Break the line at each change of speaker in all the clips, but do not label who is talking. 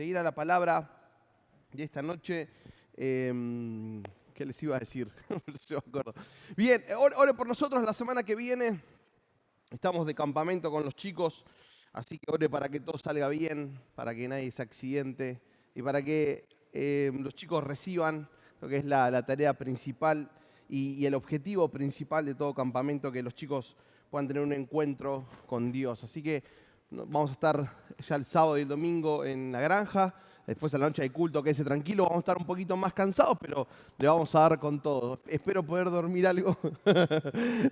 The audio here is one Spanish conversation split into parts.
de ir a la palabra de esta noche, ¿qué les iba a decir? No se me acuerdo. Bien, ore por nosotros la semana que viene. Estamos de campamento con los chicos, así que ore para que todo salga bien, para que nadie se accidente y para que los chicos reciban lo que es la tarea principal y el objetivo principal de todo campamento, que los chicos puedan tener un encuentro con Dios. Así que vamos a estar ya el sábado y el domingo en la granja. Después a la noche hay culto, quédese tranquilo, vamos a estar un poquito más cansados, pero le vamos a dar con todo. Espero poder dormir algo,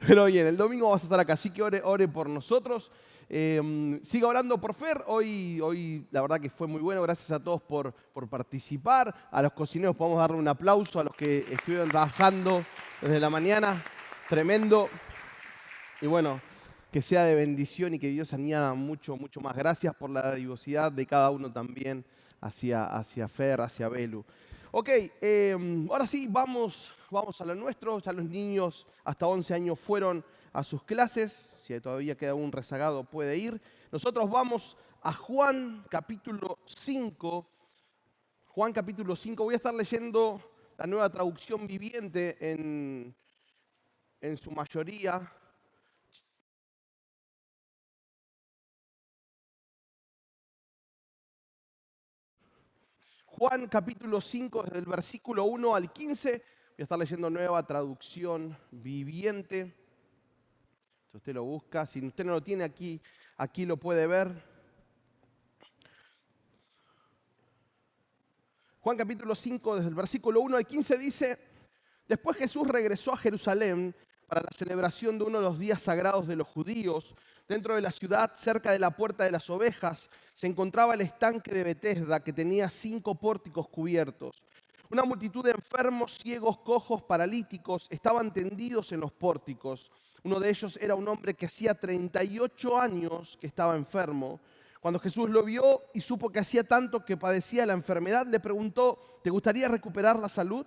pero bien, el domingo vamos a estar acá, así que ore por nosotros. Siga orando por Fer, hoy la verdad que fue muy bueno, gracias a todos por participar. A los cocineros podemos darle un aplauso, a los que estuvieron trabajando desde la mañana, tremendo. Y bueno, que sea de bendición y que Dios añada mucho, mucho más. Gracias por la dadivosidad de cada uno también hacia Fer, hacia Belu. Ok, ahora sí, vamos a lo nuestro. Ya los niños hasta 11 años fueron a sus clases. Si todavía queda un rezagado, puede ir. Nosotros vamos a Juan capítulo 5. Juan capítulo 5. Voy a estar leyendo la Nueva Traducción Viviente en su mayoría. Juan capítulo 5, desde el versículo 1 al 15. Voy a estar leyendo Nueva Traducción Viviente. Si usted lo busca, si usted no lo tiene aquí lo puede ver. Juan capítulo 5, desde el versículo 1 al 15 dice: Después Jesús regresó a Jerusalén para la celebración de uno de los días sagrados de los judíos. Dentro de la ciudad, cerca de la puerta de las ovejas, se encontraba el estanque de Betesda, que tenía 5 pórticos cubiertos. Una multitud de enfermos, ciegos, cojos, paralíticos estaban tendidos en los pórticos. Uno de ellos era un hombre que hacía 38 años que estaba enfermo. Cuando Jesús lo vio y supo que hacía tanto que padecía la enfermedad, le preguntó: ¿te gustaría recuperar la salud?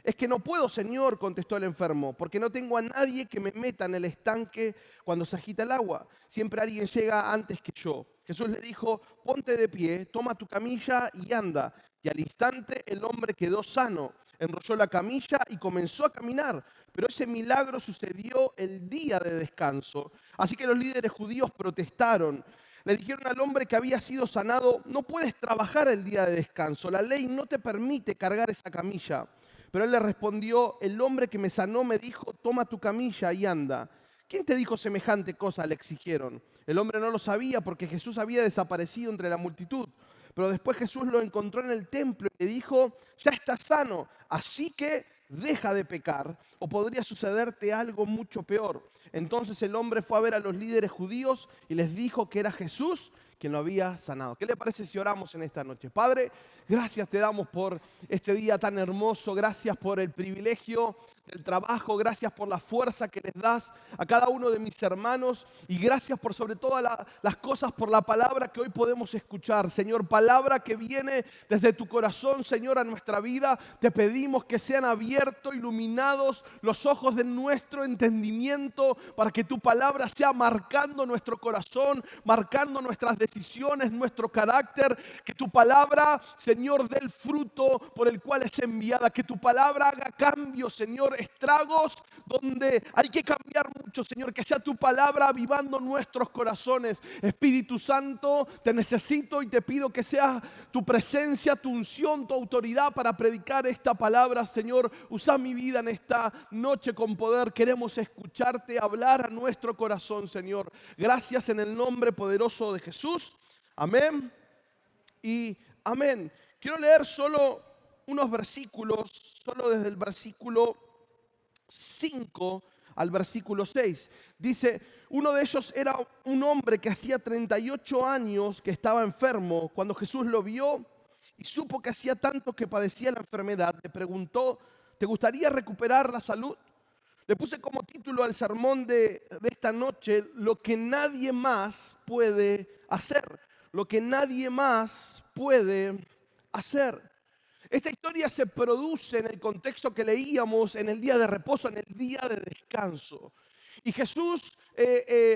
Es que no puedo, Señor, contestó el enfermo, porque no tengo a nadie que me meta en el estanque cuando se agita el agua. Siempre alguien llega antes que yo. Jesús le dijo: ponte de pie, toma tu camilla y anda. Y al instante el hombre quedó sano, enrolló la camilla y comenzó a caminar. Pero ese milagro sucedió el día de descanso. Así que los líderes judíos protestaron. Le dijeron al hombre que había sido sanado: no puedes trabajar el día de descanso, la ley no te permite cargar esa camilla. Pero él le respondió: el hombre que me sanó me dijo: toma tu camilla y anda. ¿Quién te dijo semejante cosa?, le exigieron. El hombre no lo sabía porque Jesús había desaparecido entre la multitud. Pero después Jesús lo encontró en el templo y le dijo: ya estás sano, así que deja de pecar, o podría sucederte algo mucho peor. Entonces el hombre fue a ver a los líderes judíos y les dijo que era Jesús quien lo había sanado. ¿Qué le parece si oramos en esta noche? Padre, gracias te damos por este día tan hermoso, gracias por el privilegio del trabajo, gracias por la fuerza que les das a cada uno de mis hermanos y gracias por sobre todas las cosas, por la palabra que hoy podemos escuchar. Señor, palabra que viene desde tu corazón, Señor, a nuestra vida. Te pedimos que sean abiertos, iluminados los ojos de nuestro entendimiento para que tu palabra sea marcando nuestro corazón, marcando nuestras decisiones, nuestro carácter. Que tu palabra, Señor, dé el fruto por el cual es enviada. Que tu palabra haga cambios, Señor, estragos donde hay que cambiar mucho, Señor. Que sea tu palabra avivando nuestros corazones. Espíritu Santo, te necesito y te pido que sea tu presencia, tu unción, tu autoridad para predicar esta palabra, Señor. Usa mi vida en esta noche con poder. Queremos escucharte hablar a nuestro corazón, Señor. Gracias en el nombre poderoso de Jesús. Amén y amén. Quiero leer solo unos versículos, solo desde el versículo 5 al versículo 6. Dice: uno de ellos era un hombre que hacía 38 años que estaba enfermo. Cuando Jesús lo vio y supo que hacía tanto que padecía la enfermedad, le preguntó: ¿te gustaría recuperar la salud? Le puse como título al sermón de esta noche: lo que nadie más puede hacer. Lo que nadie más puede hacer. Esta historia se produce en el contexto que leíamos en el día de reposo, en el día de descanso. Y Jesús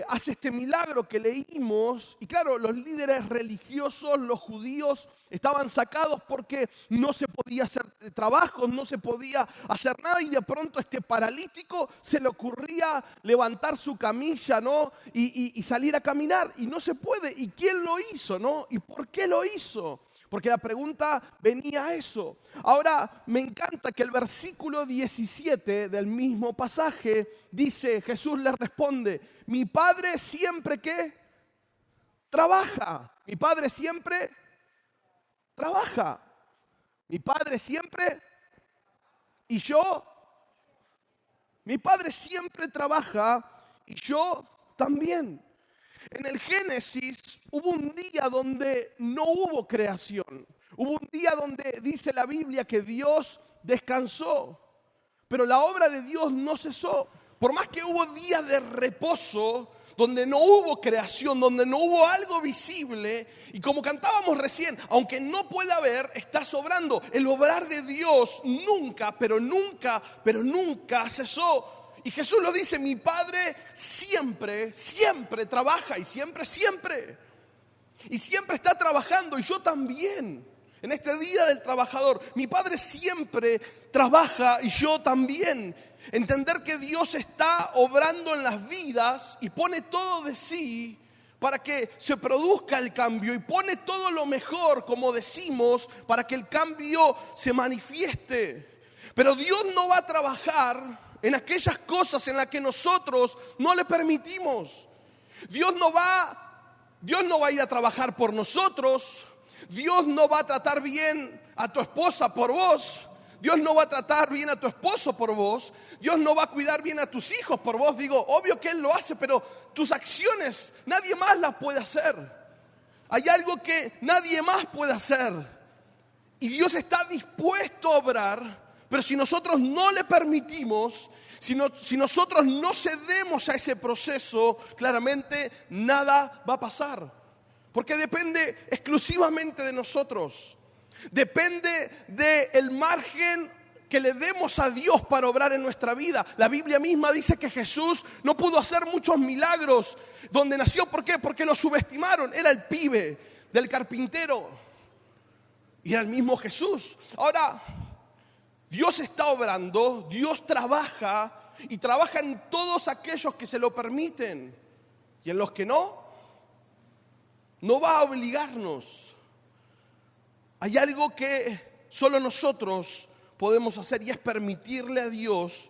hace este milagro que leímos. Y claro, los líderes religiosos, los judíos, estaban sacados porque no se podía hacer trabajos, no se podía hacer nada, y de pronto este paralítico se le ocurría levantar su camilla, ¿no? Y salir a caminar, y no se puede. ¿Y quién lo hizo, no? ¿Y por qué lo hizo? Porque la pregunta venía a eso. Ahora, me encanta que el versículo 17 del mismo pasaje dice, Jesús le responde, mi Padre siempre que trabaja. Mi Padre siempre trabaja. Mi Padre siempre y yo. Mi Padre siempre trabaja y yo también. En el Génesis hubo un día donde no hubo creación. Hubo un día donde dice la Biblia que Dios descansó, pero la obra de Dios no cesó. Por más que hubo días de reposo, donde no hubo creación, donde no hubo algo visible, y como cantábamos recién, aunque no pueda ver, está sobrando. El obrar de Dios nunca, pero nunca cesó. Y Jesús lo dice, mi Padre siempre trabaja, y siempre está trabajando, y yo también. En este día del trabajador, mi Padre siempre trabaja y yo también. Entender que Dios está obrando en las vidas y pone todo de sí para que se produzca el cambio, y pone todo lo mejor, como decimos, para que el cambio se manifieste. Pero Dios no va a trabajar en aquellas cosas en las que nosotros no le permitimos. Dios no va a ir a trabajar por nosotros. Dios no va a tratar bien a tu esposa por vos. Dios no va a tratar bien a tu esposo por vos. Dios no va a cuidar bien a tus hijos por vos. Digo, obvio que Él lo hace, pero tus acciones nadie más las puede hacer. Hay algo que nadie más puede hacer. Y Dios está dispuesto a obrar, pero si nosotros no le permitimos, si nosotros no cedemos a ese proceso, claramente nada va a pasar. Porque depende exclusivamente de nosotros. Depende del margen que le demos a Dios para obrar en nuestra vida. La Biblia misma dice que Jesús no pudo hacer muchos milagros donde nació. ¿Por qué? Porque lo subestimaron. Era el pibe del carpintero. Y era el mismo Jesús. Ahora, Dios está obrando, Dios trabaja, y trabaja en todos aquellos que se lo permiten. Y en los que no va a obligarnos. Hay algo que solo nosotros podemos hacer, y es permitirle a Dios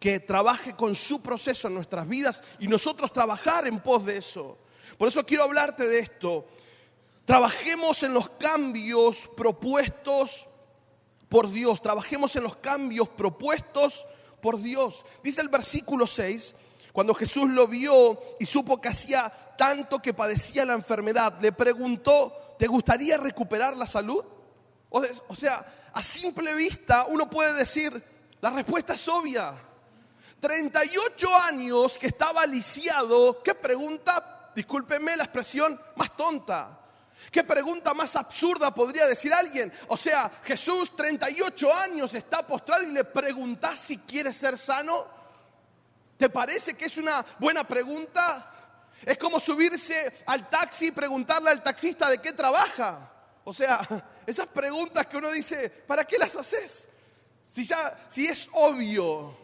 que trabaje con su proceso en nuestras vidas y nosotros trabajar en pos de eso. Por eso quiero hablarte de esto. Trabajemos en los cambios propuestos por Dios. Trabajemos en los cambios propuestos por Dios. Dice el versículo 6, cuando Jesús lo vio y supo que hacía tanto que padecía la enfermedad, le preguntó, ¿te gustaría recuperar la salud? O sea, a simple vista uno puede decir, la respuesta es obvia. 38 años que estaba lisiado. ¿Qué pregunta, discúlpeme la expresión, más tonta? ¿Qué pregunta más absurda podría decir alguien? O sea, Jesús 38 años está postrado y le preguntás si quiere ser sano. ¿Te parece que es una buena pregunta? Es como subirse al taxi y preguntarle al taxista de qué trabaja. O sea, esas preguntas que uno dice, ¿para qué las haces? Si es obvio.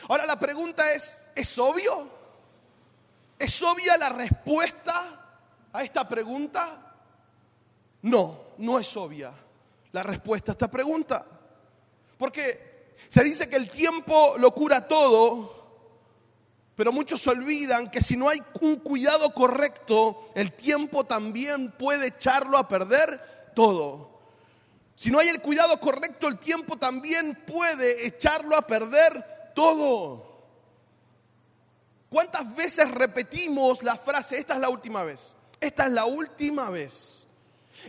Ahora la pregunta ¿es obvio? ¿Es obvia la respuesta a esta pregunta? No es obvia la respuesta a esta pregunta. Porque se dice que el tiempo lo cura todo, pero muchos olvidan que si no hay un cuidado correcto, el tiempo también puede echarlo a perder todo. Si no hay el cuidado correcto, el tiempo también puede echarlo a perder todo. ¿Cuántas veces repetimos la frase, esta es la última vez? Esta es la última vez.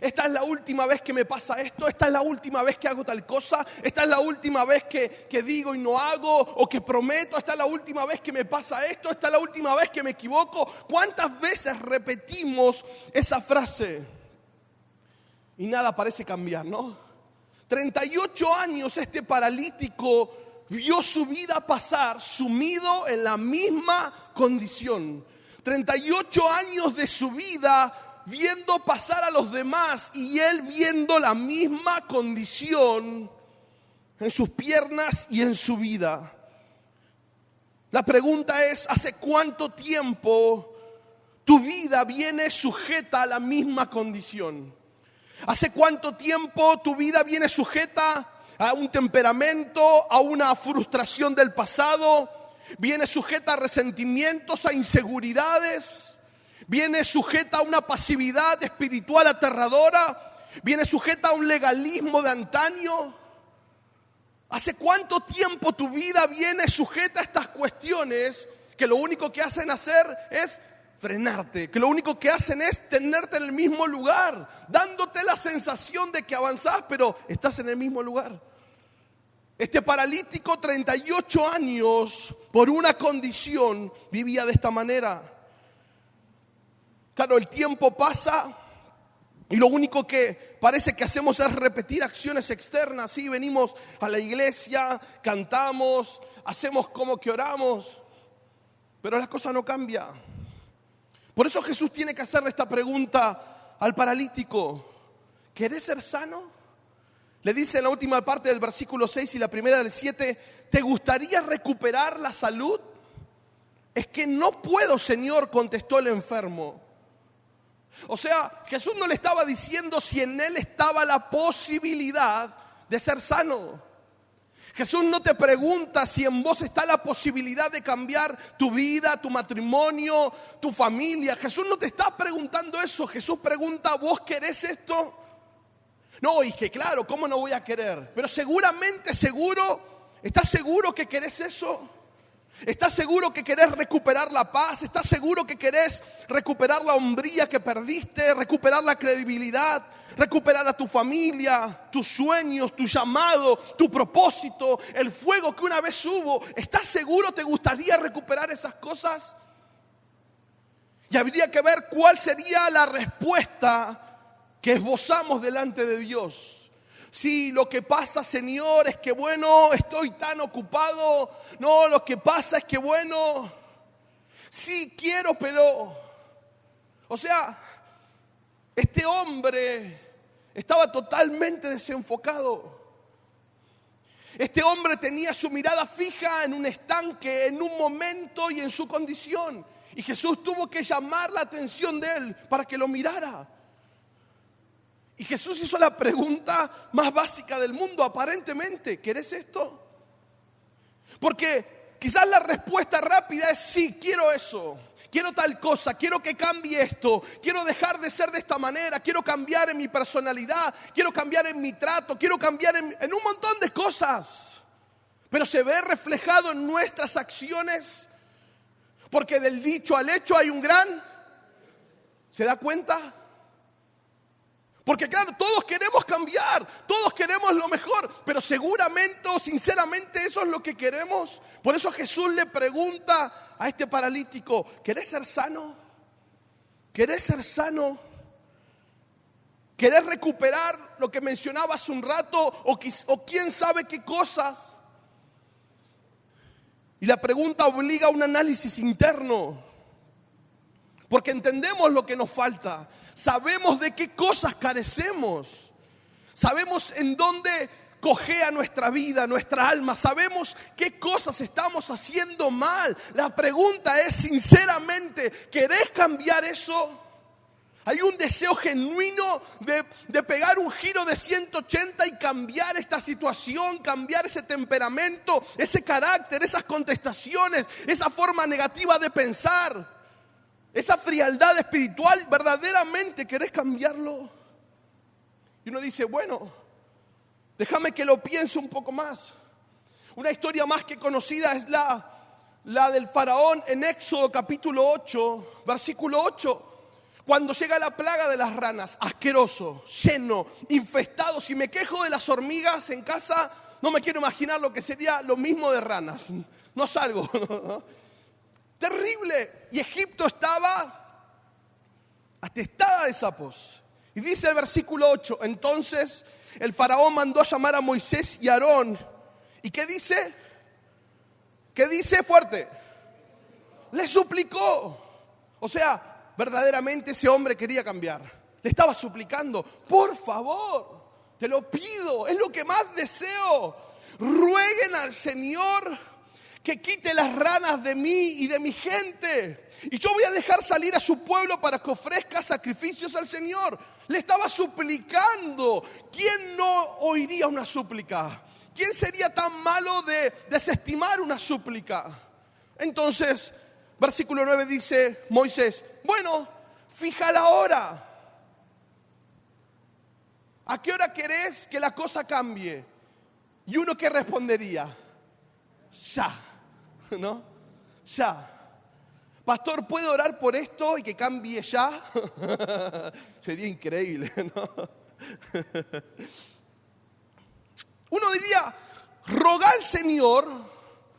Esta es la última vez que me pasa esto. Esta es la última vez que hago tal cosa. Esta es la última vez que digo y no hago, o que prometo. Esta es la última vez que me pasa esto. Esta es la última vez que me equivoco. ¿Cuántas veces repetimos esa frase? Y nada parece cambiar, ¿no? 38 años este paralítico vio su vida pasar sumido en la misma condición. 38 años de su vida viendo pasar a los demás y él viendo la misma condición en sus piernas y en su vida. La pregunta es, ¿hace cuánto tiempo tu vida viene sujeta a la misma condición? ¿Hace cuánto tiempo tu vida viene sujeta a un temperamento, a una frustración del pasado? ¿Viene sujeta a resentimientos, a inseguridades? ¿Viene sujeta a una pasividad espiritual aterradora? ¿Viene sujeta a un legalismo de antaño? ¿Hace cuánto tiempo tu vida viene sujeta a estas cuestiones que lo único que hacen hacer es frenarte, que lo único que hacen es tenerte en el mismo lugar, dándote la sensación de que avanzás, pero estás en el mismo lugar? Este paralítico, 38 años, por una condición, vivía de esta manera. Claro, el tiempo pasa y lo único que parece que hacemos es repetir acciones externas. Sí, venimos a la iglesia, cantamos, hacemos como que oramos, pero la cosa no cambia. Por eso Jesús tiene que hacerle esta pregunta al paralítico: ¿querés ser sano? Le dice en la última parte del versículo 6 y la primera del 7, ¿te gustaría recuperar la salud? Es que no puedo, Señor, contestó el enfermo. O sea, Jesús no le estaba diciendo si en él estaba la posibilidad de ser sano. Jesús no te pregunta si en vos está la posibilidad de cambiar tu vida, tu matrimonio, tu familia. Jesús no te está preguntando eso. Jesús pregunta, ¿vos querés esto? No, y que claro, ¿cómo no voy a querer? Pero seguramente, ¿estás seguro que querés eso? ¿Estás seguro que querés recuperar la paz? ¿Estás seguro que querés recuperar la hombría que perdiste? ¿Recuperar la credibilidad? ¿Recuperar a tu familia, tus sueños, tu llamado, tu propósito, el fuego que una vez hubo? ¿Estás seguro? ¿Te gustaría recuperar esas cosas? Y habría que ver cuál sería la respuesta que esbozamos delante de Dios. Sí, lo que pasa, Señor, es que bueno, estoy tan ocupado. No, lo que pasa es que bueno, sí quiero, pero... O sea, este hombre estaba totalmente desenfocado. Este hombre tenía su mirada fija en un estanque, en un momento y en su condición. Y Jesús tuvo que llamar la atención de él para que lo mirara. Y Jesús hizo la pregunta más básica del mundo, aparentemente: ¿querés esto? Porque quizás la respuesta rápida es sí, quiero eso, quiero tal cosa, quiero que cambie esto, quiero dejar de ser de esta manera, quiero cambiar en mi personalidad, quiero cambiar en mi trato, quiero cambiar en un montón de cosas. Pero se ve reflejado en nuestras acciones, porque del dicho al hecho hay un gran... ¿Se da cuenta? Porque claro, todos queremos cambiar, todos queremos lo mejor, pero seguramente o sinceramente eso es lo que queremos. Por eso Jesús le pregunta a este paralítico: ¿querés ser sano? ¿Querés ser sano? ¿Querés recuperar lo que mencionaba hace un rato o quién sabe qué cosas? Y la pregunta obliga a un análisis interno. Porque entendemos lo que nos falta, sabemos de qué cosas carecemos, sabemos en dónde cojea nuestra vida, nuestra alma, sabemos qué cosas estamos haciendo mal. La pregunta es, sinceramente, ¿querés cambiar eso? Hay un deseo genuino de pegar un giro de 180 y cambiar esta situación, cambiar ese temperamento, ese carácter, esas contestaciones, esa forma negativa de pensar. Esa frialdad espiritual, ¿verdaderamente querés cambiarlo? Y uno dice, bueno, déjame que lo piense un poco más. Una historia más que conocida es la del faraón en Éxodo capítulo 8, versículo 8. Cuando llega la plaga de las ranas, asqueroso, lleno, infestado. Si me quejo de las hormigas en casa, no me quiero imaginar lo que sería lo mismo de ranas. No salgo, ¿no? Terrible. Y Egipto estaba atestada de sapos. Y dice el versículo 8, entonces el faraón mandó a llamar a Moisés y a Aarón. ¿Y qué dice? ¿Qué dice fuerte? Le suplicó. O sea, verdaderamente ese hombre quería cambiar. Le estaba suplicando, por favor, te lo pido, es lo que más deseo. Rueguen al Señor que quite las ranas de mí y de mi gente. Y yo voy a dejar salir a su pueblo para que ofrezca sacrificios al Señor. Le estaba suplicando. ¿Quién no oiría una súplica? ¿Quién sería tan malo de desestimar una súplica? Entonces, versículo 9 dice Moisés, bueno, fija la hora. ¿A qué hora querés que la cosa cambie? Y uno que respondería, ya, ¿no? Ya. Pastor, ¿puedo orar por esto y que cambie ya? Sería increíble, ¿no? Uno diría, roga al Señor,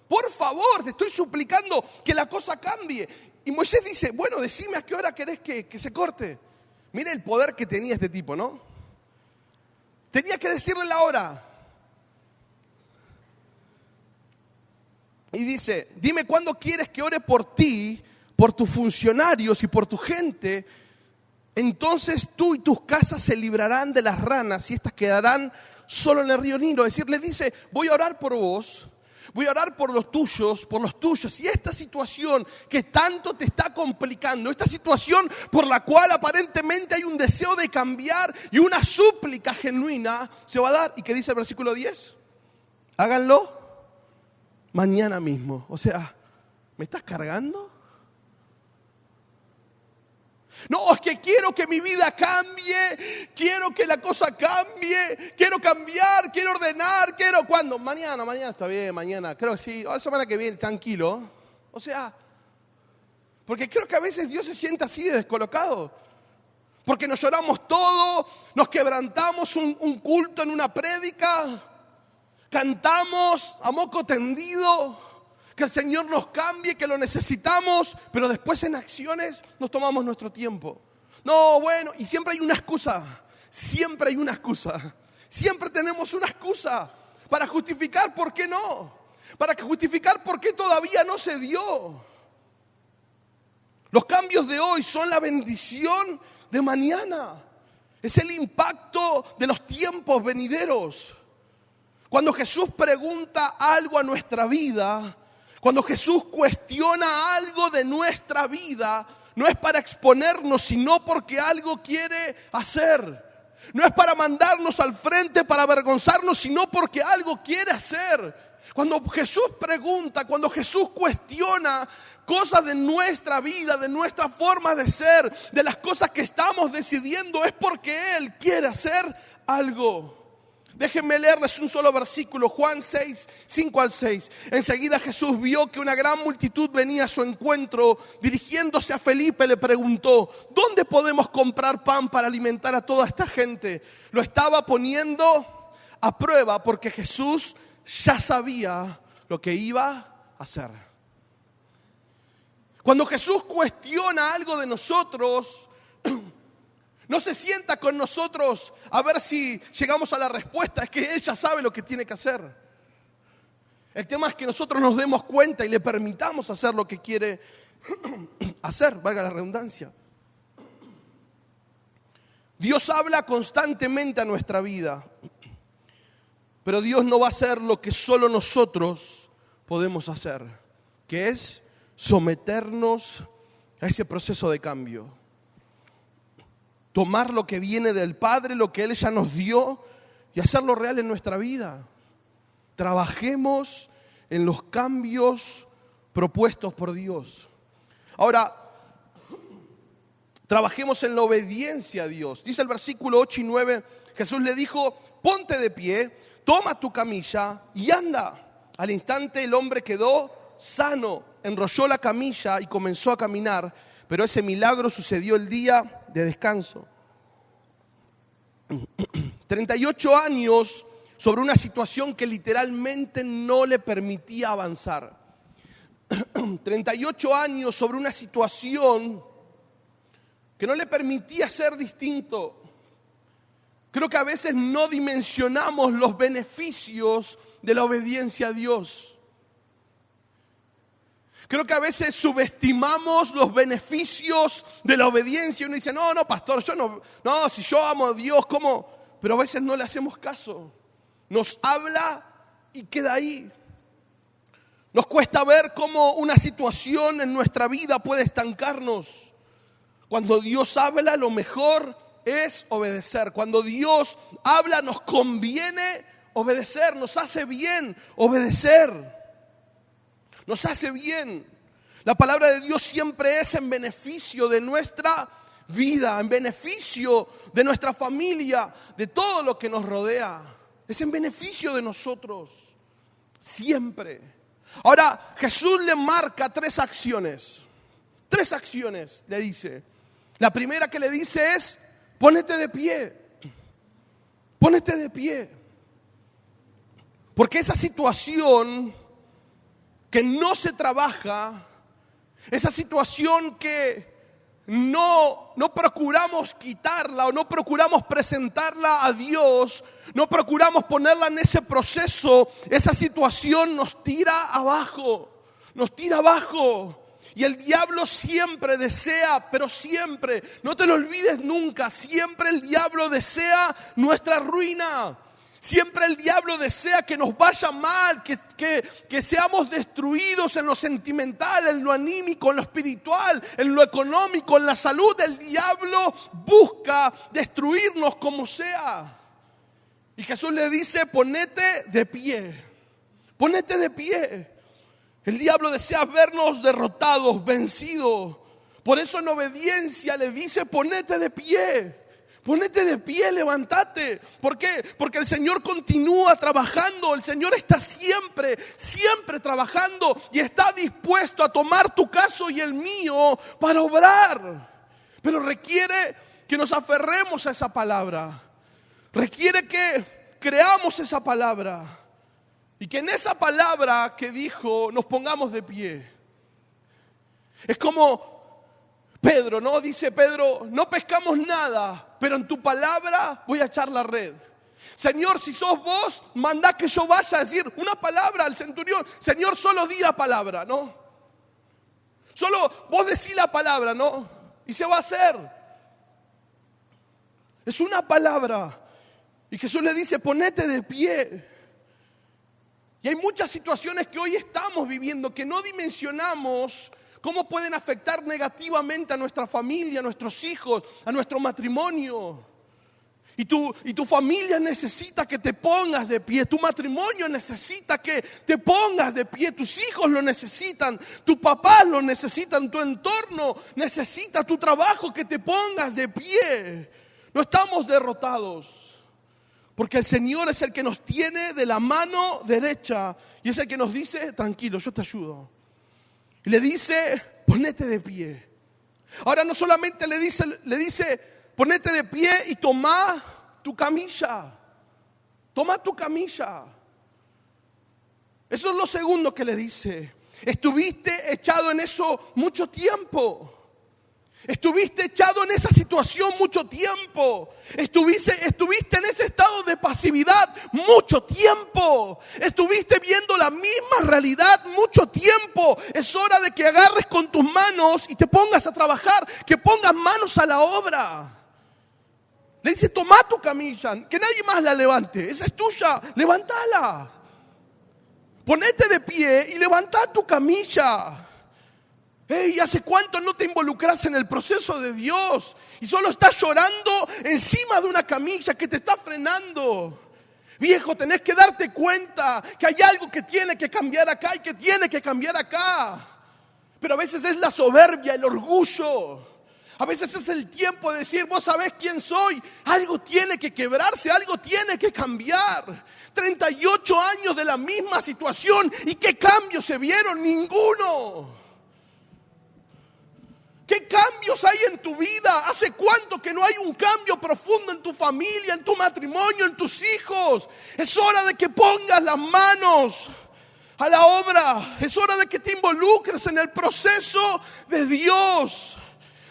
por favor, te estoy suplicando que la cosa cambie. Y Moisés dice, bueno, decime a qué hora querés que se corte. Mire el poder que tenía este tipo, ¿no? Tenía que decirle la hora. Y dice, dime cuándo quieres que ore por ti, por tus funcionarios y por tu gente. Entonces tú y tus casas se librarán de las ranas y estas quedarán solo en el río Nilo. Es decir, le dice, voy a orar por vos, voy a orar por los tuyos. Y esta situación que tanto te está complicando, esta situación por la cual aparentemente hay un deseo de cambiar y una súplica genuina, se va a dar. ¿Y qué dice el versículo 10? Háganlo mañana mismo. O sea, ¿me estás cargando? No, es que quiero que mi vida cambie, quiero que la cosa cambie, quiero cambiar, quiero ordenar, quiero... ¿Cuándo? Mañana está bien, mañana, creo que sí, la semana que viene, tranquilo. O sea, porque creo que a veces Dios se siente así de descolocado. Porque nos lloramos todo, nos quebrantamos un culto en una prédica, cantamos a moco tendido, que el Señor nos cambie, que lo necesitamos, pero después en acciones nos tomamos nuestro tiempo. No, bueno, y siempre hay una excusa, siempre hay una excusa. Siempre tenemos una excusa para justificar por qué no, para justificar por qué todavía no se dio. Los cambios de hoy son la bendición de mañana. Es el impacto de los tiempos venideros. Cuando Jesús pregunta algo a nuestra vida, cuando Jesús cuestiona algo de nuestra vida, no es para exponernos, sino porque algo quiere hacer. No es para mandarnos al frente, para avergonzarnos, sino porque algo quiere hacer. Cuando Jesús pregunta, cuando Jesús cuestiona cosas de nuestra vida, de nuestra forma de ser, de las cosas que estamos decidiendo, es porque Él quiere hacer algo. Déjenme leerles un solo versículo, Juan 6, 5 al 6. Enseguida Jesús vio que una gran multitud venía a su encuentro. Dirigiéndose a Felipe le preguntó, ¿dónde podemos comprar pan para alimentar a toda esta gente? Lo estaba poniendo a prueba porque Jesús ya sabía lo que iba a hacer. Cuando Jesús cuestiona algo de nosotros, no se sienta con nosotros a ver si llegamos a la respuesta. Es que Él ya sabe lo que tiene que hacer. El tema es que nosotros nos demos cuenta y le permitamos hacer lo que quiere hacer, valga la redundancia. Dios habla constantemente a nuestra vida, pero Dios no va a hacer lo que solo nosotros podemos hacer, que es someternos a ese proceso de cambio. Tomar lo que viene del Padre, lo que Él ya nos dio, y hacerlo real en nuestra vida. Trabajemos en los cambios propuestos por Dios. Ahora, trabajemos en la obediencia a Dios. Dice el versículo 8 y 9, Jesús le dijo, ponte de pie, toma tu camilla y anda. Al instante el hombre quedó sano, enrolló la camilla y comenzó a caminar. Pero ese milagro sucedió el día de descanso. 38 años sobre una situación que literalmente no le permitía avanzar. 38 años sobre una situación que no le permitía ser distinto. Creo que a veces no dimensionamos los beneficios de la obediencia a Dios. Creo que a veces subestimamos los beneficios de la obediencia. Uno dice, no, pastor, si yo amo a Dios, ¿cómo? Pero a veces no le hacemos caso. Nos habla y queda ahí. Nos cuesta ver cómo una situación en nuestra vida puede estancarnos. Cuando Dios habla, lo mejor es obedecer. Cuando Dios habla, nos conviene obedecer. Nos hace bien obedecer. Nos hace bien. La palabra de Dios siempre es en beneficio de nuestra vida, en beneficio de nuestra familia, de todo lo que nos rodea. Es en beneficio de nosotros. Siempre. Ahora, Jesús le marca 3 acciones. 3 acciones le dice. La primera que le dice es, ponete de pie. Ponete de pie. Porque esa situación que no se trabaja, esa situación que no procuramos quitarla o no procuramos presentarla a Dios, no procuramos ponerla en ese proceso, esa situación nos tira abajo, Y el diablo siempre desea, pero siempre, no te lo olvides nunca, siempre el diablo desea nuestra ruina. Siempre el diablo desea que nos vaya mal, que seamos destruidos en lo sentimental, en lo anímico, en lo espiritual, en lo económico, en la salud. El diablo busca destruirnos como sea. Y Jesús le dice, ponete de pie. Ponete de pie. El diablo desea vernos derrotados, vencidos. Por eso en obediencia le dice, ponete de pie. Ponete de pie, levántate. ¿Por qué? Porque el Señor continúa trabajando. El Señor está siempre trabajando y está dispuesto a tomar tu caso y el mío para obrar. Pero requiere que nos aferremos a esa palabra. Requiere que creamos esa palabra. Y que en esa palabra que dijo nos pongamos de pie. Es como Pedro, ¿no? Dice Pedro, no pescamos nada, pero en tu palabra voy a echar la red. Señor, si sos vos, mandá que yo vaya a decir una palabra al centurión. Señor, solo di la palabra, ¿no? Solo vos decís la palabra, ¿no? Y se va a hacer. Es una palabra. Y Jesús le dice, ponete de pie. Y hay muchas situaciones que hoy estamos viviendo que no dimensionamos cómo pueden afectar negativamente a nuestra familia, a nuestros hijos, a nuestro matrimonio. Y tu familia necesita que te pongas de pie. Tu matrimonio necesita que te pongas de pie. Tus hijos lo necesitan. Tu papá lo necesita. Tu entorno necesita, tu trabajo, que te pongas de pie. No estamos derrotados. Porque el Señor es el que nos tiene de la mano derecha. Y es el que nos dice, tranquilo, yo te ayudo. Y le dice, ponete de pie. Ahora no solamente le dice, ponete de pie y toma tu camilla. Toma tu camilla. Eso es lo segundo que le dice. Estuviste echado en eso mucho tiempo. Estuviste echado en esa situación mucho tiempo. Estuviste en ese estado de pasividad mucho tiempo. Estuviste viendo la misma realidad mucho tiempo. Es hora de que agarres con tus manos y te pongas a trabajar, que pongas manos a la obra. Le dice, toma tu camilla, que nadie más la levante. Esa es tuya, levántala. Ponete de pie y levanta tu camilla. Hey, ¿hace cuánto no te involucras en el proceso de Dios? Y solo estás llorando encima de una camilla que te está frenando. Viejo, tenés que darte cuenta que hay algo que tiene que cambiar acá y que tiene que cambiar acá. Pero a veces es la soberbia, el orgullo. A veces es el tiempo de decir, vos sabés quién soy. Algo tiene que quebrarse, algo tiene que cambiar. 38 años de la misma situación. ¿Y qué cambios se vieron? Ninguno. ¿Qué cambios hay en tu vida? ¿Hace cuánto que no hay un cambio profundo en tu familia, en tu matrimonio, en tus hijos? Es hora de que pongas las manos a la obra. Es hora de que te involucres en el proceso de Dios.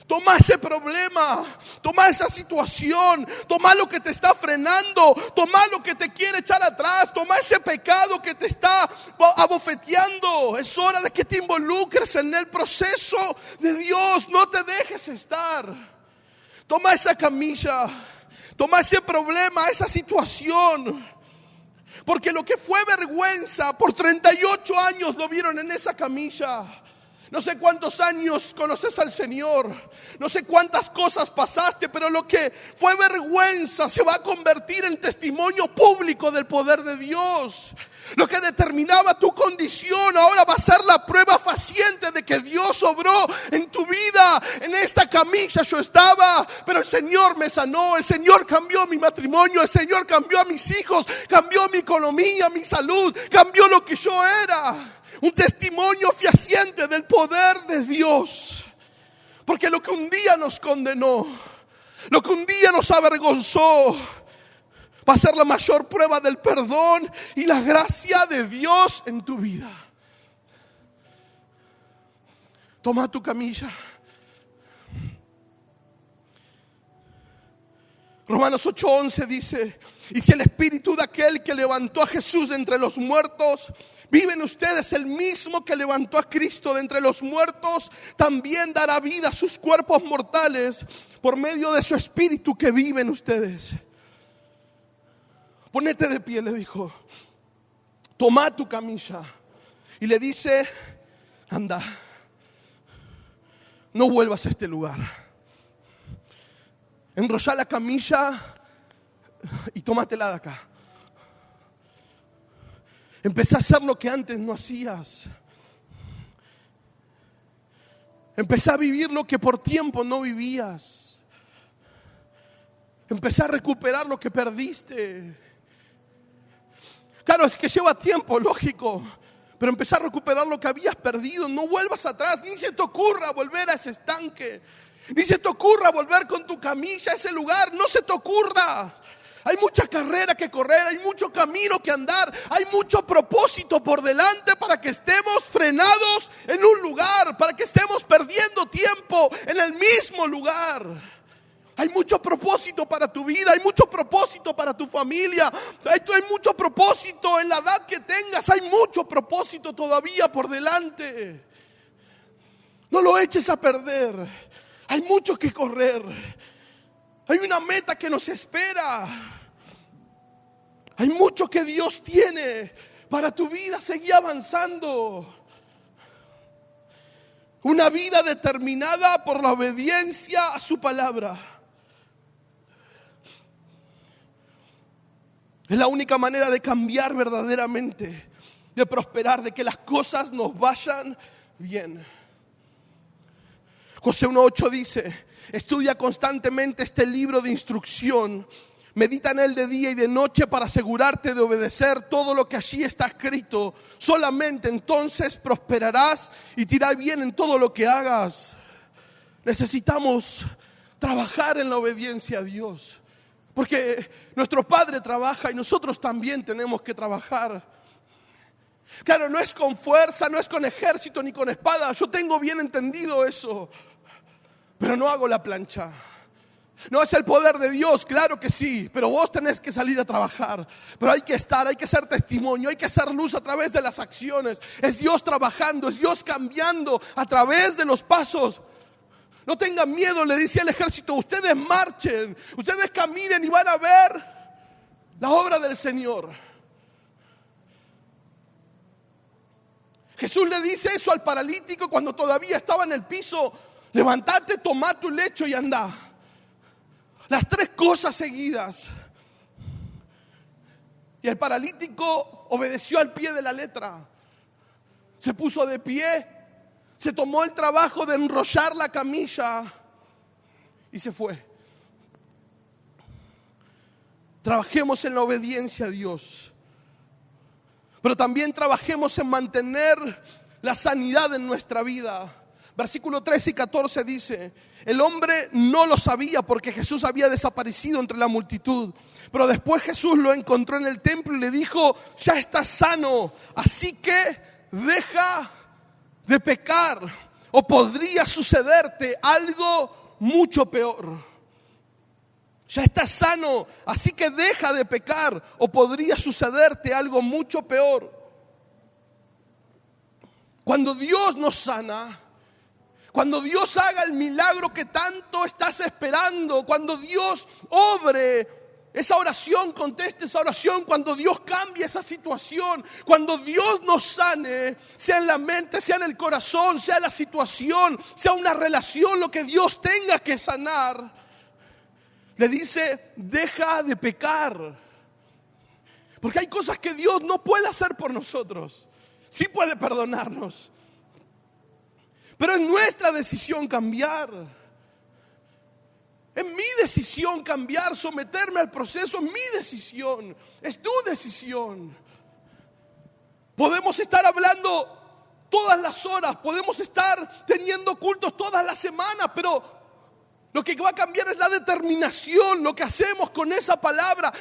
Toma ese problema, toma esa situación, toma lo que te está frenando, toma lo que te quiere echar atrás, toma ese pecado que te está abofeteando. Es hora de que te involucres en el proceso de Dios. No te dejes estar. Toma esa camilla, toma ese problema, esa situación. Porque lo que fue vergüenza, por 38 años lo vieron en esa camilla. No sé cuántos años conoces al Señor, no sé cuántas cosas pasaste, pero lo que fue vergüenza se va a convertir en testimonio público del poder de Dios. Lo que determinaba tu condición ahora va a ser la prueba fehaciente de que Dios obró en tu vida. En esta camilla yo estaba, pero el Señor me sanó, el Señor cambió mi matrimonio, el Señor cambió a mis hijos, cambió mi economía, mi salud, cambió lo que yo era. Un testimonio fehaciente del poder de Dios. Porque lo que un día nos condenó, lo que un día nos avergonzó, va a ser la mayor prueba del perdón y la gracia de Dios en tu vida. Toma tu camilla. Romanos 8:11 dice: y si el espíritu de aquel que levantó a Jesús de entre los muertos vive en ustedes, el mismo que levantó a Cristo de entre los muertos también dará vida a sus cuerpos mortales por medio de su espíritu que vive en ustedes. Ponete de pie, le dijo. Toma tu camilla. Y le dice: anda, no vuelvas a este lugar. Enrolla la camilla y tómatela de acá. Empecé a hacer lo que antes no hacías. Empecé a vivir lo que por tiempo no vivías. Empecé a recuperar lo que perdiste. Claro, es que lleva tiempo, lógico. Pero empecé a recuperar lo que habías perdido. No vuelvas atrás, ni se te ocurra volver a ese estanque. Ni se te ocurra volver con tu camilla a ese lugar. No se te ocurra. Hay mucha carrera que correr, hay mucho camino que andar, hay mucho propósito por delante para que estemos frenados en un lugar, para que estemos perdiendo tiempo en el mismo lugar. Hay mucho propósito para tu vida, hay mucho propósito para tu familia, hay mucho propósito en la edad que tengas, hay mucho propósito todavía por delante. No lo eches a perder, hay mucho que correr. Hay una meta que nos espera. Hay mucho que Dios tiene para tu vida. Seguí avanzando. Una vida determinada por la obediencia a su palabra. Es la única manera de cambiar verdaderamente, de prosperar, de que las cosas nos vayan bien. José 1:8 dice: estudia constantemente este libro de instrucción, medita en él de día y de noche para asegurarte de obedecer todo lo que allí está escrito. Solamente entonces prosperarás y te irá bien en todo lo que hagas. Necesitamos trabajar en la obediencia a Dios, porque nuestro Padre trabaja y nosotros también tenemos que trabajar. Claro, no es con fuerza, no es con ejército ni con espada. Yo tengo bien entendido eso. Pero no hago la plancha. No es el poder de Dios, claro que sí, pero vos tenés que salir a trabajar. Pero hay que estar, hay que ser testimonio, hay que ser luz a través de las acciones. Es Dios trabajando, es Dios cambiando a través de los pasos. No tengan miedo, le decía el ejército, ustedes marchen, ustedes caminen y van a ver la obra del Señor. Jesús le dice eso al paralítico cuando todavía estaba en el piso. Levántate, toma tu lecho y anda. Las 3 cosas seguidas. Y el paralítico obedeció al pie de la letra. Se puso de pie, se tomó el trabajo de enrollar la camilla y se fue. Trabajemos en la obediencia a Dios, pero también trabajemos en mantener la sanidad en nuestra vida. Versículo 13 y 14 dice: el hombre no lo sabía porque Jesús había desaparecido entre la multitud. Pero después Jesús lo encontró en el templo y le dijo: ya estás sano, así que deja de pecar, o podría sucederte algo mucho peor. Ya estás sano, así que deja de pecar, o podría sucederte algo mucho peor. Cuando Dios nos sana, cuando Dios haga el milagro que tanto estás esperando, cuando Dios obre esa oración, conteste esa oración, cuando Dios cambie esa situación, cuando Dios nos sane, sea en la mente, sea en el corazón, sea la situación, sea una relación, lo que Dios tenga que sanar, le dice: deja de pecar. Porque hay cosas que Dios no puede hacer por nosotros. Sí puede perdonarnos, pero es nuestra decisión cambiar. Es mi decisión cambiar, someterme al proceso. Es mi decisión, es tu decisión. Podemos estar hablando todas las horas, podemos estar teniendo cultos todas las semanas, pero lo que va a cambiar es la determinación, lo que hacemos con esa palabra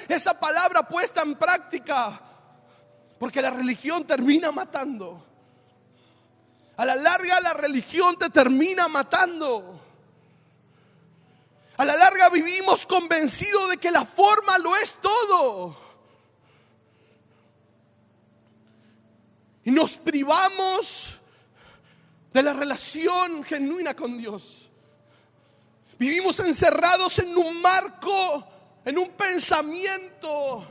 puesta en práctica. Porque la religión termina matando. A la larga la religión te termina matando. A la larga vivimos convencidos de que la forma lo es todo. Y nos privamos de la relación genuina con Dios. Vivimos encerrados en un marco, en un pensamiento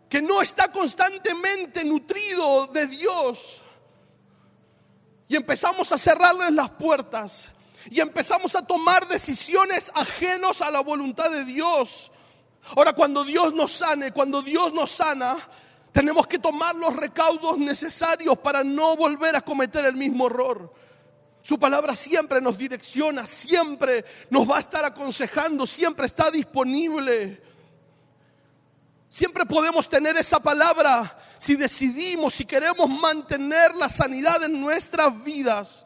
que no está constantemente nutrido de Dios. Y empezamos a cerrarles las puertas. Y empezamos a tomar decisiones ajenas a la voluntad de Dios. Ahora, cuando Dios nos sane, cuando Dios nos sana, tenemos que tomar los recaudos necesarios para no volver a cometer el mismo error. Su palabra siempre nos direcciona, siempre nos va a estar aconsejando, siempre está disponible. Siempre podemos tener esa palabra si decidimos, si queremos mantener la sanidad en nuestras vidas.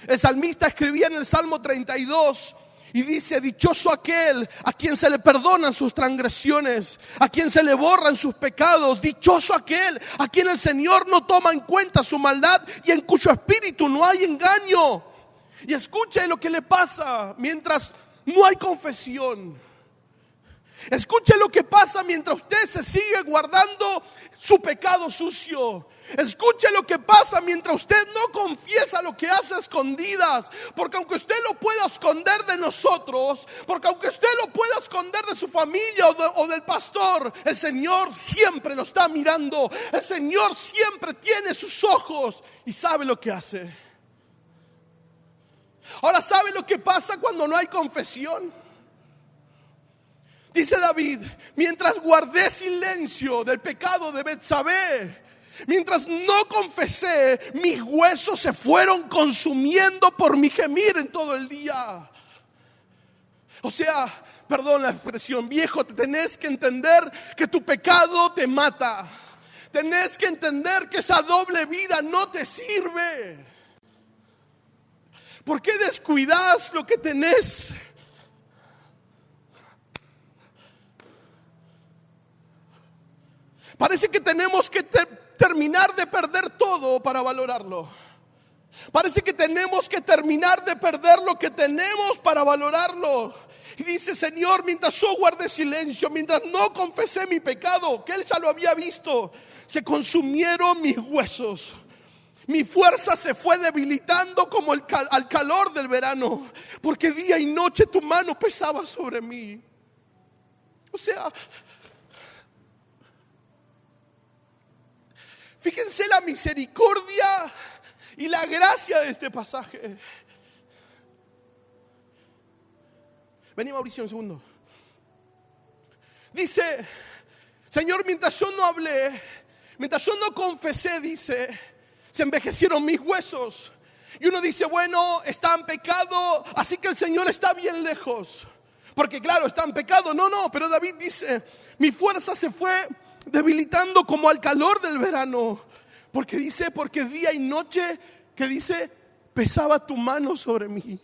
El salmista escribía en el Salmo 32 y dice: dichoso aquel a quien se le perdonan sus transgresiones, a quien se le borran sus pecados. Dichoso aquel a quien el Señor no toma en cuenta su maldad y en cuyo espíritu no hay engaño. Y escuche lo que le pasa mientras no hay confesión. Escuche lo que pasa mientras usted se sigue guardando su pecado sucio. Escuche lo que pasa mientras usted no confiesa lo que hace a escondidas. Porque aunque usted lo pueda esconder de nosotros, porque aunque usted lo pueda esconder de su familia o del pastor, el Señor siempre lo está mirando. El Señor siempre tiene sus ojos y sabe lo que hace. Ahora, ¿sabe lo que pasa cuando no hay confesión? Dice David: mientras guardé silencio del pecado de Betsabé, mientras no confesé, mis huesos se fueron consumiendo por mi gemir en todo el día. O sea, perdón la expresión, viejo, tenés que entender que tu pecado te mata. Tenés que entender que esa doble vida no te sirve. ¿Por qué descuidas lo que tenés? Parece que tenemos que terminar de perder todo para valorarlo. Parece que tenemos que terminar de perder lo que tenemos para valorarlo. Y dice: Señor, mientras yo guardé silencio, mientras no confesé mi pecado, que Él ya lo había visto, se consumieron mis huesos. Mi fuerza se fue debilitando como al calor del verano, porque día y noche tu mano pesaba sobre mí. O sea, fíjense la misericordia y la gracia de este pasaje. Vení, Mauricio, un segundo. Dice: Señor, mientras yo no hablé, mientras yo no confesé, dice, se envejecieron mis huesos. Y uno dice: bueno, está en pecado, así que el Señor está bien lejos. Porque claro, está en pecado. No, pero David dice: mi fuerza se fue debilitando como al calor del verano. Porque dice, porque día y noche, que dice, pesaba tu mano sobre mí.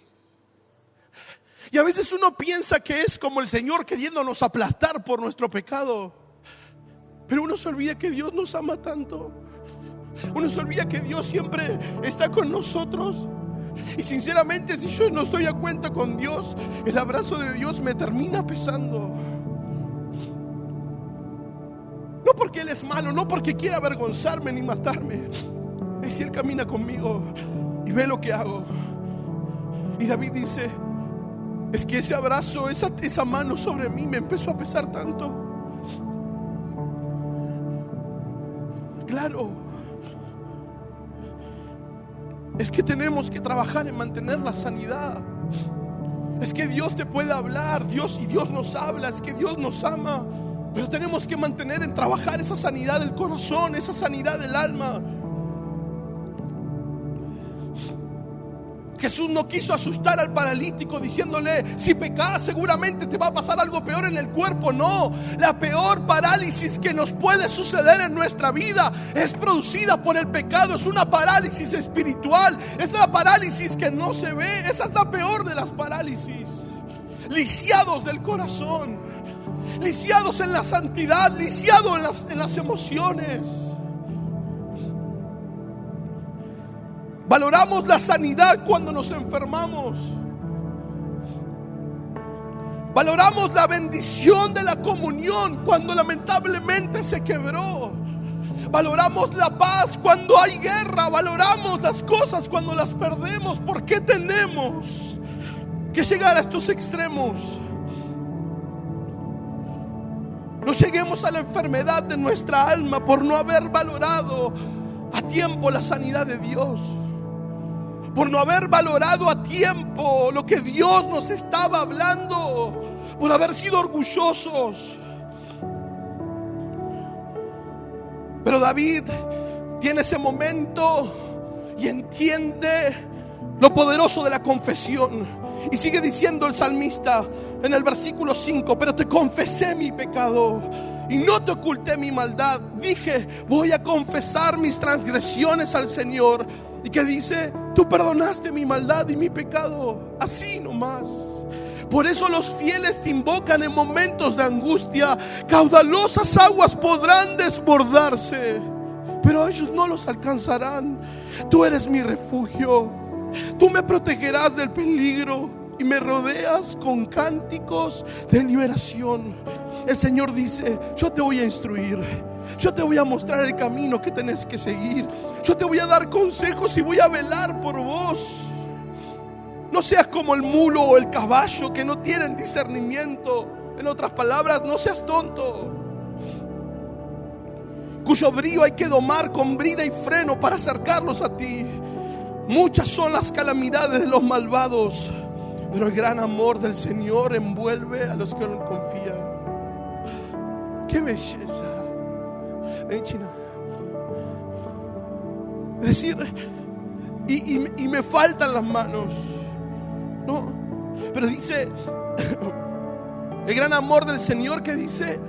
Y a veces uno piensa que es como el Señor queriéndonos aplastar por nuestro pecado. Pero uno se olvida que Dios nos ama tanto. Uno se olvida que Dios siempre está con nosotros. Y sinceramente, si yo no estoy a cuenta con Dios, el abrazo de Dios me termina pesando. No porque Él es malo, no porque quiera avergonzarme ni matarme. Y si Él camina conmigo y ve lo que hago. Y David dice, es que ese abrazo, esa mano sobre mí me empezó a pesar tanto. Claro, es que tenemos que trabajar en mantener la sanidad. Es que Dios te puede hablar, y Dios nos habla, es que Dios nos ama. Pero tenemos que mantener en trabajar esa sanidad del corazón, esa sanidad del alma. Jesús no quiso asustar al paralítico diciéndole, si pecas seguramente te va a pasar algo peor en el cuerpo. No, la peor parálisis que nos puede suceder en nuestra vida es producida por el pecado. Es una parálisis espiritual, es la parálisis que no se ve. Esa es la peor de las parálisis. Lisiados del corazón, lisiados en la santidad, lisiados en las emociones. Valoramos la sanidad cuando nos enfermamos. Valoramos la bendición de la comunión cuando lamentablemente se quebró. Valoramos la paz cuando hay guerra. Valoramos las cosas cuando las perdemos. ¿Por qué tenemos que llegar a estos extremos? No lleguemos a la enfermedad de nuestra alma por no haber valorado a tiempo la sanidad de Dios, por no haber valorado a tiempo lo que Dios nos estaba hablando, por haber sido orgullosos. Pero David tiene ese momento y entiende lo poderoso de la confesión. Y sigue diciendo el salmista en el versículo 5, pero te confesé mi pecado y no te oculté mi maldad. Dije, voy a confesar mis transgresiones al Señor. ¿Y qué dice? Tú perdonaste mi maldad y mi pecado. Así nomás. Por eso los fieles te invocan en momentos de angustia. Caudalosas aguas podrán desbordarse, pero ellos no los alcanzarán. Tú eres mi refugio. Tú me protegerás del peligro y me rodeas con cánticos de liberación. El Señor dice, yo te voy a instruir, yo te voy a mostrar el camino que tenés que seguir, yo te voy a dar consejos y voy a velar por vos. No seas como el mulo o el caballo que no tienen discernimiento. En otras palabras, no seas tonto, cuyo brío hay que domar con brida y freno para acercarlos a ti. Muchas son las calamidades de los malvados, pero el gran amor del Señor envuelve a los que no confían. ¡Qué belleza! Ven, China. Es decir, y me faltan las manos, ¿no? Pero dice, el gran amor del Señor, que dice,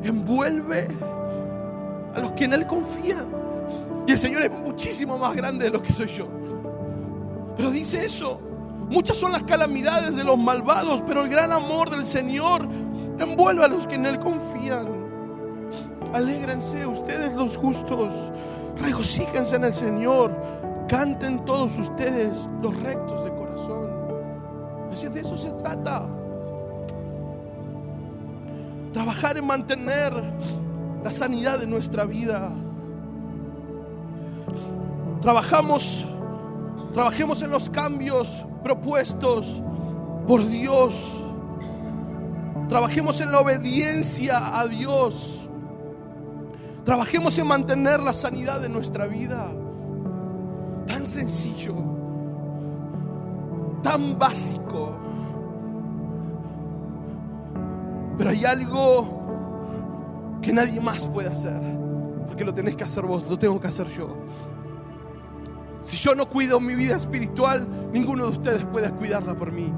envuelve a los que en Él confían. Y el Señor es muchísimo más grande de lo que soy yo. Pero dice eso, muchas son las calamidades de los malvados, pero el gran amor del Señor envuelve a los que en Él confían. Alégrense ustedes los justos, regocíjense en el Señor, canten todos ustedes los rectos de corazón. Así de eso se trata. Trabajar en mantener la sanidad de nuestra vida. Trabajemos en los cambios propuestos por Dios. Trabajemos en la obediencia a Dios. Trabajemos en mantener la sanidad de nuestra vida. Tan sencillo, tan básico. Pero hay algo que nadie más puede hacer, porque lo tenés que hacer vos, lo tengo que hacer yo. Si yo no cuido mi vida espiritual, ninguno de ustedes puede cuidarla por mí.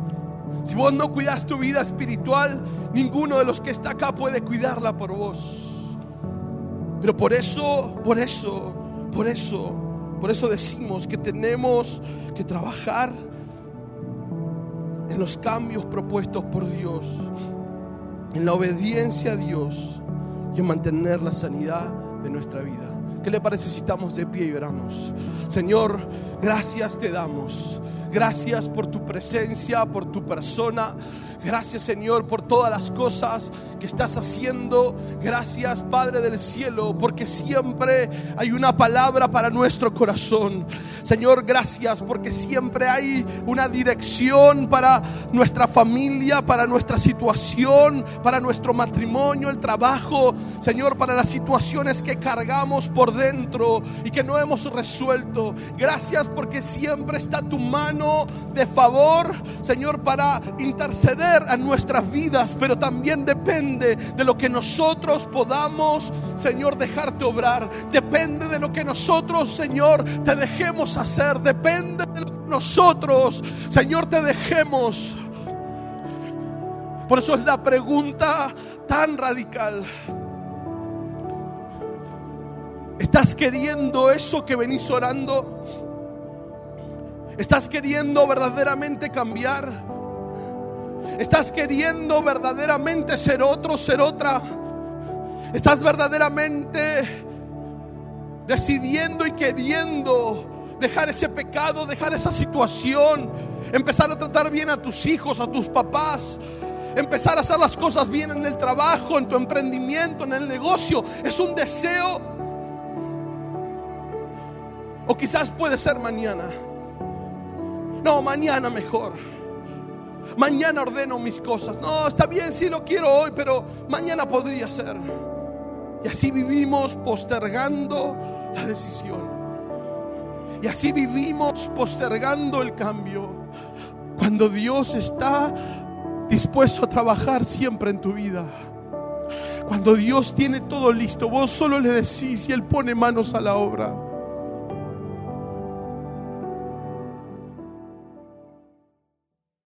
Si vos no cuidas tu vida espiritual, ninguno de los que está acá puede cuidarla por vos. Pero por eso decimos que tenemos que trabajar en los cambios propuestos por Dios, en la obediencia a Dios y en mantener la sanidad de nuestra vida. ¿Qué le parece si estamos de pie y oramos? Señor, gracias te damos. Gracias por tu presencia, por tu persona. Gracias, Señor, por todas las cosas que estás haciendo. Gracias, Padre del cielo, porque siempre hay una palabra para nuestro corazón. Señor, gracias porque siempre hay una dirección para nuestra familia, para nuestra situación, para nuestro matrimonio, el trabajo. Señor, para las situaciones que cargamos por dentro y que no hemos resuelto. Gracias porque siempre está tu mano de favor, Señor, para interceder a nuestras vidas, pero también depende de lo que nosotros podamos, Señor, dejarte obrar. Depende de lo que nosotros, Señor, te dejemos hacer. Depende de lo que nosotros, Señor, te dejemos. Por eso es la pregunta tan radical: ¿estás queriendo eso que venís orando? ¿Estás queriendo verdaderamente cambiar? ¿Estás queriendo verdaderamente ser otro, ser otra? ¿Estás verdaderamente decidiendo y queriendo dejar ese pecado, dejar esa situación, empezar a tratar bien a tus hijos, a tus papás, empezar a hacer las cosas bien en el trabajo, en tu emprendimiento, en el negocio? ¿Es un deseo? O quizás puede ser mañana. No, mañana mejor. Mañana ordeno mis cosas. No, está bien, sí lo quiero hoy, pero mañana podría ser. Y así vivimos postergando la decisión. Y así vivimos postergando el cambio, cuando Dios está dispuesto a trabajar siempre en tu vida. Cuando Dios tiene todo listo, vos solo le decís y Él pone manos a la obra.